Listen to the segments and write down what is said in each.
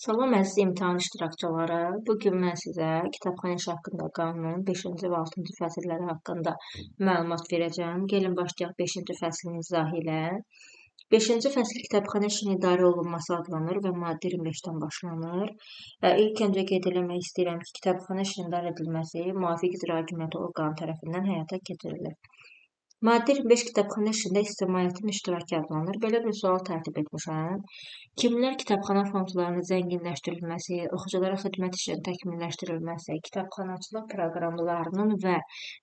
Salam əziz imtahan iştirakçıları. Bugün mən sizə kitabxana işi haqqında qanunun 5-ci və 6-cı fəsilləri haqqında məlumat verəcəm. Gəlin başlayaq 5-ci fəslin izahı ilə. 5-ci fəsil kitabxana işinin idarə olunması adlanır və maddə 25-dən başlanır. İlk öncə qeyd eləmək istəyirəm ki, kitabxana işinin idarə edilməsi müvafiq icra hakimiyyəti orqanı tərəfindən həyata keçirilir. Maddə 25 kitabxana işində ictimaiyyətin iştirakı adlanır. Belə bir sual tərtib etmişəm. Kimlər kitabxana fondlarının zənginləşdirilməsi, oxuculara xidmət işinin təkmilləşdirilməsi, kitabxanaçılıq proqramlarının və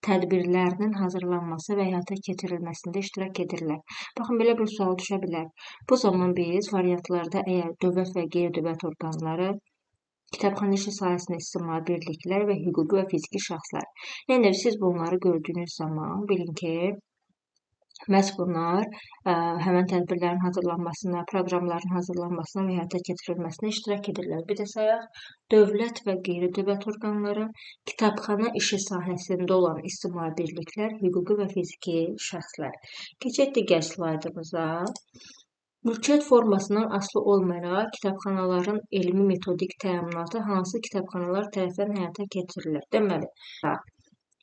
tədbirlərinin hazırlanması və həyata keçirilməsində iştirak edirlər? Baxın, belə bir sual düşə bilər. Bu zaman biz variantlarda əgər dövlət və qeyri-dövlət orqanları, kitabxana işi sahəsində ictimai birliklər və hüquqi və fiziki şəxslər. Yəni, siz bunları gördüyünüz zaman bilin ki, məhz bunlar həmən tədbirlərin hazırlanmasına, proqramların hazırlanmasına və həyata keçirilməsinə iştirak edirlər. Bir də sayaq, dövlət və qeyri-dövlət orqanları, kitabxana işi sahəsində olan ictimai birliklər, hüquqi və fiziki şəxslər. Keçək digər slaydımıza. Mülkiyyət formasından asılı olmayaraq kitabxanaların elmi metodik təminatı hansı kitabxanalar tərəfindən həyata keçirilir? Deməli,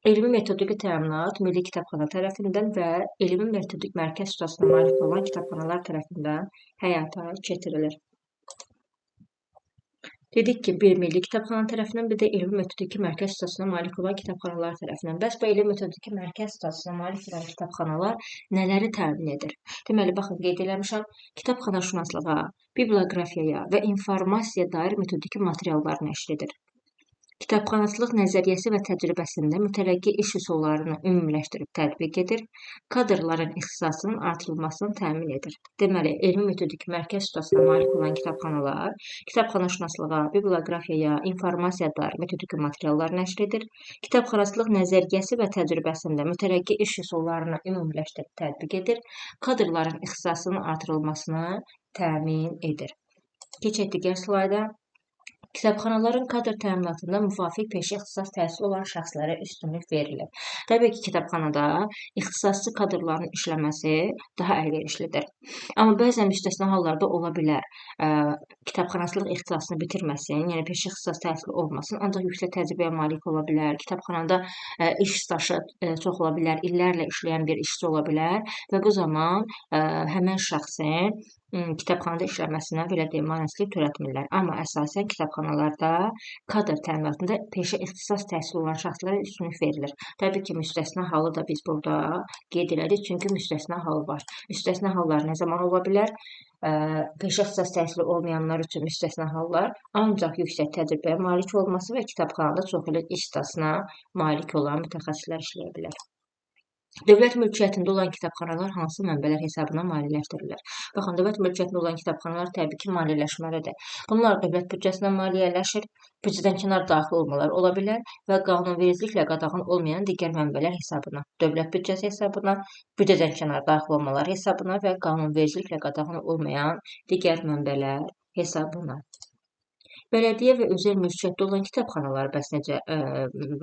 elmi metodiki təminat Milli Kitabxana tərəfindən və elmi metodik mərkəz statusuna malik olan kitabxanalar tərəfindən həyata keçirilir. Dedik ki, bir Milli Kitabxana tərəfindən, bir də elmi metodiki mərkəz statusuna malik olan kitabxanalar tərəfindən. Bəs bu elmi metodiki mərkəz statusuna malik olan kitabxanalar nələri təmin edir? Deməli, baxın, qeyd eləmişəm, kitabxanaşünaslığa, biblioqrafiyaya və informasiya dair metodiki materiallar nəşr edir. Kitabxanaçılıq nəzəriyyəsi və təcrübəsində mütərəqqi iş üsullarını ümumiləşdirib tətbiq edir, kadrların ixtisasının artırılmasını təmin edir. Deməli, elmi metodik mərkəz statusuna malik olan kitabxanalar kitabxanaşünaslığa, biblioqrafiyaya, informasiya dair metodiki materiallar nəşr edir, kitabxanaçılıq nəzəriyyəsi və təcrübəsində mütərəqqi iş üsullarını ümumiləşdirib tətbiq edir, kadrların ixtisasının artırılmasını təmin edir. Keçək digər slayda. Kitabxanaların kadr təminatında müvafiq peşə ixtisas təhsili olan şəxslərə üstünlük verilir. Təbii ki, kitabxanada ixtisasçı kadrların işləməsi daha əlverişlidir. Amma bəzən müstəsna hallarda ola bilər. Kitabxanaçılıq ixtisasını bitirməsin, yəni peşə ixtisas təhsili olmasın, ancaq yüksək təcrübəyə malik ola bilər. Kitabxanada iş staşı çox ola bilər, illərlə işləyən bir işçi ola bilər və bu zaman həmən şəxsin kitabxanada işləməsinə belə deyim, maneçilik törətmirlər. Amma əsasən kitabxanalarda kadr təminatında peşə ixtisas təhsili olan şəxslərə üstünlük verilir. Təbii ki, müstəsna halı da biz burada qeyd elədik, çünki müstəsna hal var. Müstəsna hallar nə zaman ola bilər? Peşə ixtisas təhsili olmayanlar üçün müstəsna hallar ancaq yüksək təcrübəyə malik olması və kitabxanada çox illik iş stajına malik olan mütəxəssislər işləyə bilər. Dövlət mülkiyyətində olan kitabxanalar hansı mənbələr hesabına maliyyələşdirilir? Baxın, dövlət mülkiyyətində olan kitabxanalar təbii ki, maliyyələşməlidir. Bunlar dövlət büdcəsindən maliyyələşir, büdcədən kənar daxil olmalar ola bilər və qanunvericiliklə qadağan olmayan digər mənbələr hesabına, dövlət büdcəsi hesabına, büdcədən kənar daxil olmalar hesabına və qanunvericiliklə qadağan olmayan digər mənbələr hesabına. Bələdiyyə və özəl mülkiyyətdə olan kitabxanalar bəs necə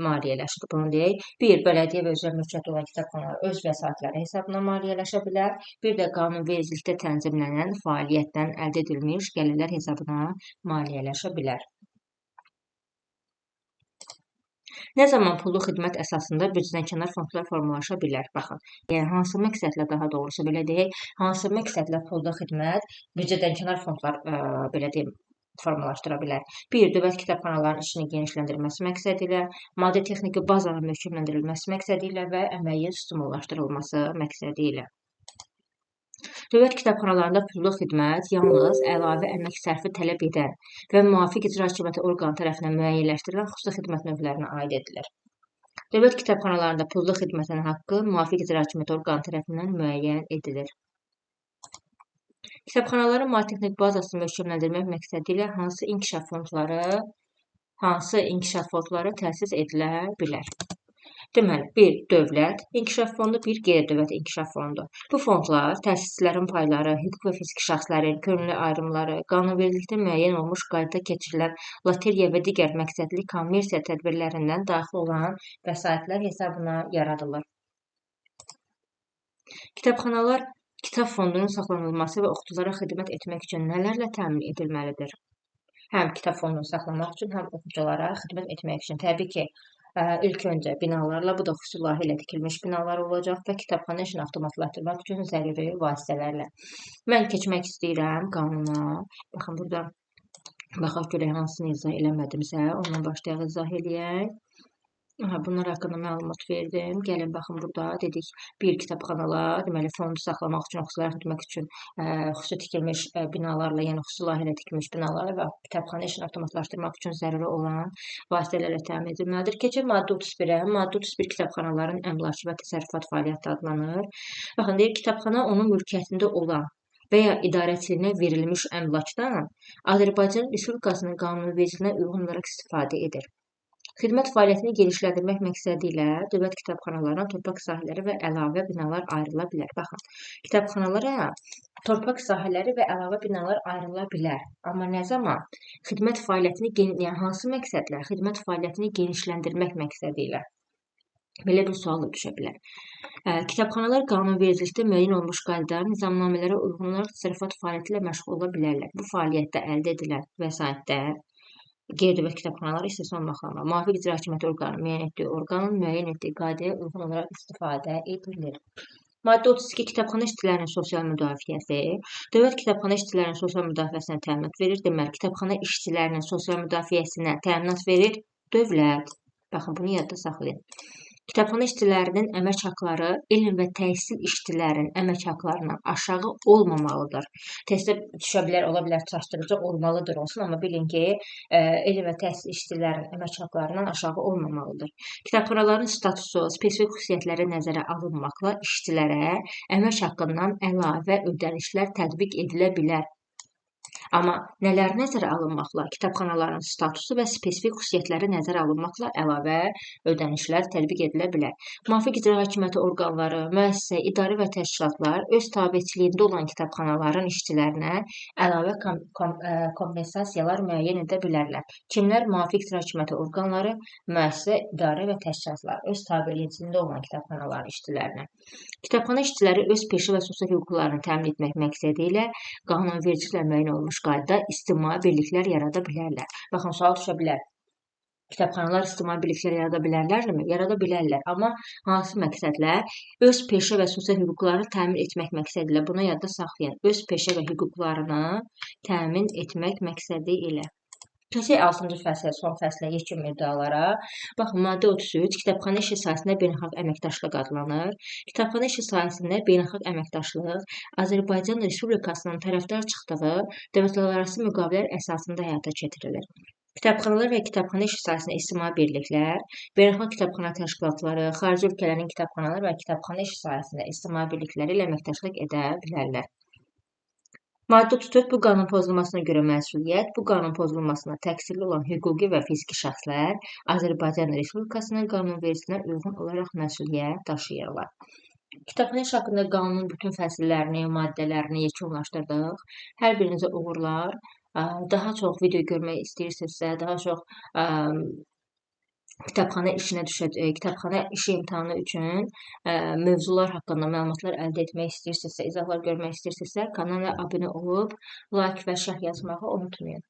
maliyyələşir? Bunu deyək. Bir, bələdiyyə və özəl mülkiyyətdə olan kitabxanalar öz vəsaitləri hesabına maliyyələşə bilər. Bir də qanunvericilikdə tənzimlənən fəaliyyətdən əldə edilmiş gəlirlər hesabına maliyyələşə bilər. Nə zaman pullu xidmət əsasında büdcədən kənar fondlar formalaşa bilər? Baxın, yəni hansı məqsədlə, daha doğrusu belə deyək, hansı məqsədlə pullu xidmət büdcədən kənar fondlar belə deyim, formalaşdıra bilər. Bir, dövlət kitabxanalarının işini genişləndirilməsi məqsədi ilə, maddi texniki bazanın möhkəmləndirilməsi məqsədi ilə və əməyin stimullaşdırılması məqsədi ilə. Dövlət kitabxanalarında pullu xidmət yalnız əlavə əmək sərfi tələb edən və müvafiq icra hakimiyyəti orqanı tərəfindən müəyyənləşdirilən xüsusi xidmət növlərinə aid edilir. Dövlət kitabxanalarında pullu xidmətin haqqı müvafiq icra hakimiyyəti orqanı tərəfindən müəyyən edilir. Kitabxanaların maddi texniki bazasını möhkəmləndirmək məqsədi ilə hansı inkişaf fondları təsis edilə bilər? Deməli, bir, dövlət inkişaf fondu, bir, qeyri-dövlət inkişaf fondu. Bu fondlar təsisçilərin payları, hüquq və fiziki şəxslərin könüllü ayrımları, qanunvericilikdə müəyyən olmuş qaydada keçirilən loteriya və digər məqsədli kommersiya tədbirlərindən daxil olan vəsaitlər hesabına yaradılır. Kitabxanalar kitab fondunun saxlanılması və oxuculara xidmət etmək üçün nələrlə təmin edilməlidir? həm kitab fonunu saxlamaq üçün, həm oxuculara xidmət etmək üçün. Təbii ki, ilk öncə binalarla, bu da xüsusi layihə ilə tikilmiş binalar olacaq və kitabxana işini avtomatlaşdırmaq üçün zəruri vasitələrlə. Mən keçmək istəyirəm qanuna. Baxın, burada baxaq görək hansını izah eləmədimsə, ondan başlayaq izah eləyək. Bunlar haqqında məlumat verdim. Gəlin, baxın, burada dedik, bir kitabxanalar, deməli, fondu saxlamaq üçün, oxuculara xidmət üçün xüsusi tikilmiş binalarla, yəni xüsusi layihə ilə tikilmiş binalarla və kitabxana işini avtomatlaşdırmaq üçün zəruri olan vasitələrlə təmin edilməlidir. Keçək maddə 31-ə. Maddə 31 kitabxanaların əmlakı və təsərrüfat fəaliyyəti adlanır. Baxın, deyir, kitabxana onun mülkiyyətində olan və ya idarəçiliyinə verilmiş əmlakdan Azərbaycan Respublikasının qanunvericiliyinə uyğun olaraq istifadə edir. Xidmət fəaliyyətini genişləndirmək məqsədi ilə dövlət kitabxanalarına torpaq sahələri və əlavə binalar ayrıla bilər. Baxın, kitabxanalara torpaq sahələri və əlavə binalar ayrıla bilər. Amma nə zaman? Xidmət fəaliyyətini, yəni hansı məqsədlə? Xidmət fəaliyyətini genişləndirmək məqsədi ilə. Belə bir sual da düşə bilər. Kitabxanalar qanunvericilikdə müəyyən olmuş qaydada nizamnamələrə uyğun olaraq təsərrüfat fəaliyyəti ilə məşğul ola bilərlər. Bu fəaliyyətdə əldə edilən vəsaitlər qeyri-dövlət kitabxanalar istisna olmaqla müvafiq icra hakimiyyəti orqanı müəyyən etdiyi orqanın müəyyən etdiyi qaydaya uyğun olaraq istifadə edilir. Maddə 32 kitabxana işçilərinin sosial müdafiəsi. Dövlət kitabxana işçilərinin sosial müdafiəsinə təminat verir. Deməli, kitabxana işçilərinin sosial müdafiəsinə təminat verir dövlət. Baxın, bunu yadda saxlayın. Kitabxana işçilərinin əmək haqqları elm və təhsil işçilərinin əmək haqqlarından aşağı olmamalıdır. Testdə düşə bilər, ola bilər, çaşdırıcı olmalıdır olsun, amma bilin ki, elm və təhsil işçilərinin əmək haqqlarından aşağı olmamalıdır. Kitabxanaların statusu, spesifik xüsusiyyətləri nəzərə alınmaqla işçilərə əmək haqqından əlavə ödənişlər tətbiq edilə bilər. Amma nələr nəzərə alınmaqla? Kitabxanaların statusu və spesifik xüsusiyyətləri nəzərə alınmaqla əlavə ödənişlər tətbiq edilə bilər. Müvafiq icra hakimiyyəti orqanları, müəssisə, idarə və təşkilatlar öz tabeçiliyində olan kitabxanaların işçilərinə əlavə kompensasiyalar müəyyən edə bilərlər. Kimlər? Müvafiq icra hakimiyyəti orqanları, müəssisə, idarə və təşkilatlar öz tabeçiliyində olan kitabxanaların işçilərinə. Kitabxana işçiləri öz peşə və sosial hüquqlarını təmin etmək məqsədi ilə qanunvericiliklə müəyyən olmuş qaydada ictimai birliklər yarada bilərlər. Baxın, sual düşə bilər. Kitabxanalar ictimai birliklər yarada bilərlərmi? Yarada bilərlər. Amma hansı məqsədlə? Öz peşə və sosial hüquqlarını təmin etmək məqsədi ilə. Bunu yadda saxlayın. Öz peşə və hüquqlarını təmin etmək məqsədi ilə. Keçək 6-cı fəslə, son fəslə, yekun müddəalara. Baxın, maddə 33 kitabxana işi sahəsində beynəlxalq əməkdaşlıq adlanır. Kitabxana işi sahəsində beynəlxalq əməkdaşlıq Azərbaycan Respublikasının tərəfdar çıxdığı dövlətlərarası müqavilələr əsasında həyata keçirilir. Kitabxanalar və kitabxana işi sahəsində ictimai birliklər, beynəlxalq kitabxana təşkilatları, xarici ölkələrin kitabxanaları və kitabxana işi sahəsində ictimai birlikləri ilə əməkdaşlıq edə bilərlər. Maddə 34 bu qanun pozulmasına görə məsuliyyət, bu qanun pozulmasına təqsirli olan hüquqi və fiziki şəxslər Azərbaycan Respublikasının qanunvericiliyinə uyğun olaraq məsuliyyət daşıyırlar. Kitabxana işi haqqında qanunun bütün fəsillərini, maddələrini yekunlaşdırdıq. Hər birinizə uğurlar. Daha çox video görmək istəyirsinizsə, daha çox kitabxana işi imtahanı üçün mövzular haqqında məlumatlar əldə etmək istəyirsinizsə, izahlar görmək istəyirsinizsə, kanala abunə olub, like və şərh yazmağı unutmayın.